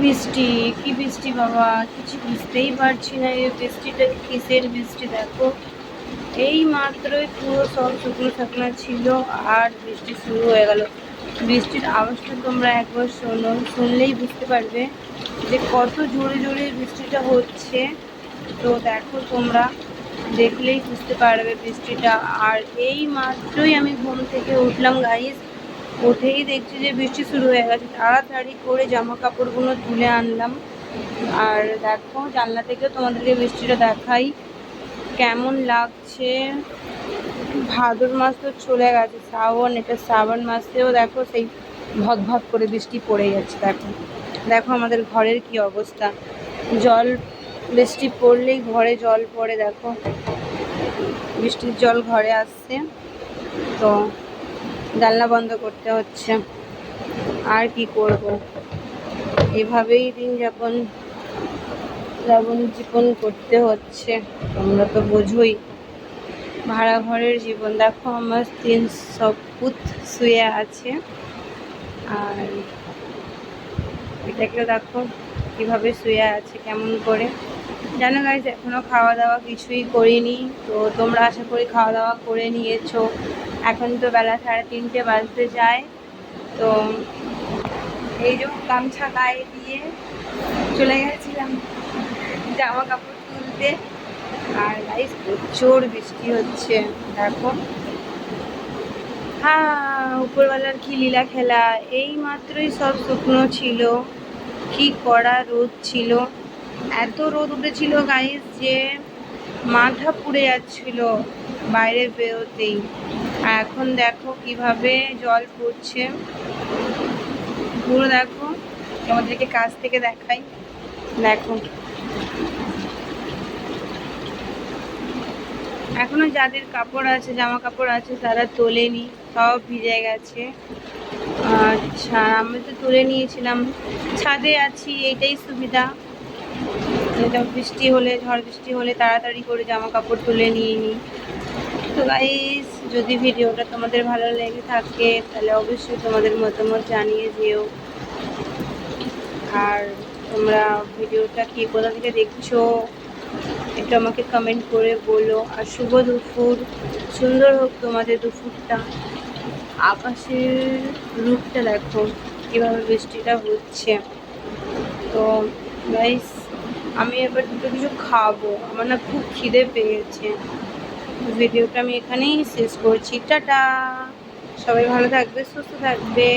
বৃষ্টি, কি বৃষ্টি বাবা, কিছু বুঝতেই পারছি না। এই বৃষ্টিটা কিসের বৃষ্টি দেখো, এই মাত্রই পুরো সব শুকনো শুকনো ছিল আর বৃষ্টি শুরু হয়ে গেল। বৃষ্টির আওয়াজটা তোমরা একবার শোনো, শুনলেই বুঝতে পারবে যে কত জোরে জোরে বৃষ্টিটা হচ্ছে। তো দেখো তোমরা দেখলেই বুঝতে পারবে বৃষ্টিটা। আর এই মাত্রই আমি ঘুম থেকে উঠলাম গাইস, উঠেই দেখছি যে বৃষ্টি শুরু হয়ে গেছে। তাড়াতাড়ি করে জামা কাপড়গুলো তুলে আনলাম। আর দেখো জানলা থেকেও তোমাদেরকে বৃষ্টিটা দেখাই কেমন লাগছে। ভাদ্র মাস তো চলে গেছে, শ্রাবণ, এটা শ্রাবণ মাসেও দেখো সেই ভদ ভদ করে বৃষ্টি পড়ে যাচ্ছে। দেখো দেখো আমাদের ঘরের কি অবস্থা, জল, বৃষ্টি পড়লেই ঘরে জল পড়ে। দেখো বৃষ্টির জল ঘরে আসছে, তো জানলা বন্ধ করতে হচ্ছে। আর কি করব, এভাবেই দিন জীবন করতে হচ্ছে। তোমরা তো বোঝোই ভাড়া ঘরের জীবন। দেখো আমার 3 পুত শুয়ে আছে, আর এটাকে দেখো কিভাবে শুয়ে আছে কেমন করে। জানো গাইজ এখনও খাওয়া দাওয়া কিছুই করিনি, তো তোমরা আশা করি খাওয়া দাওয়া করে নিয়েছো। এখন তো বেলা 3:30 বাজতে যায়। তো এই যে গামছা গায়ে দিয়ে চলে গেছিলাম জামা কাপড় তুলতে, আর গাইজ প্রচুর বৃষ্টি হচ্ছে। দেখো হ্যাঁ, উপরওয়ালার কি লীলা খেলা, এই মাত্রই সব শুকনো ছিল, কি কড়া রোদ ছিল। এত রোদ উঠেছিল গাইজ যে মাথা পুড়ে যাচ্ছিল বাইরে বেরোতেই। আর এখন দেখো কিভাবে জল পড়ছে পুরো। দেখো তোমাদেরকে কাছ থেকে দেখাই, দেখো এখনো যাদের কাপড় আছে, জামা কাপড় আছে, তারা তোলেনি, সব ভিজে গেছে। আচ্ছা আমি তো তুলে নিয়েছিলাম, ছাদে আছি, এইটাই সুবিধা। এটা বৃষ্টি হলে, ঝড় বৃষ্টি হলে তাড়াতাড়ি করে জামা কাপড় তুলে নিয়ে নিই। তো গাইস যদি ভিডিওটা তোমাদের ভালো লেগে থাকে তাহলে অবশ্যই তোমাদের মতামত জানিয়ে যেও। আর তোমরা ভিডিওটা কি কোথা থেকে দেখছো একটু আমাকে কমেন্ট করে বলো। আর শুভ দুপুর, সুন্দর হোক তোমাদের দুপুরটা। আকাশের রূপটা দেখো কীভাবে বৃষ্টিটা হচ্ছে। তো গাইস আমি এবার দুটো কিছু খাবো, আমার না খুব খিদে পেয়েছে। ভিডিওটা আমি এখানেই শেষ করছি, টাটা। সবাই ভালো থাকবে, সুস্থ থাকবে।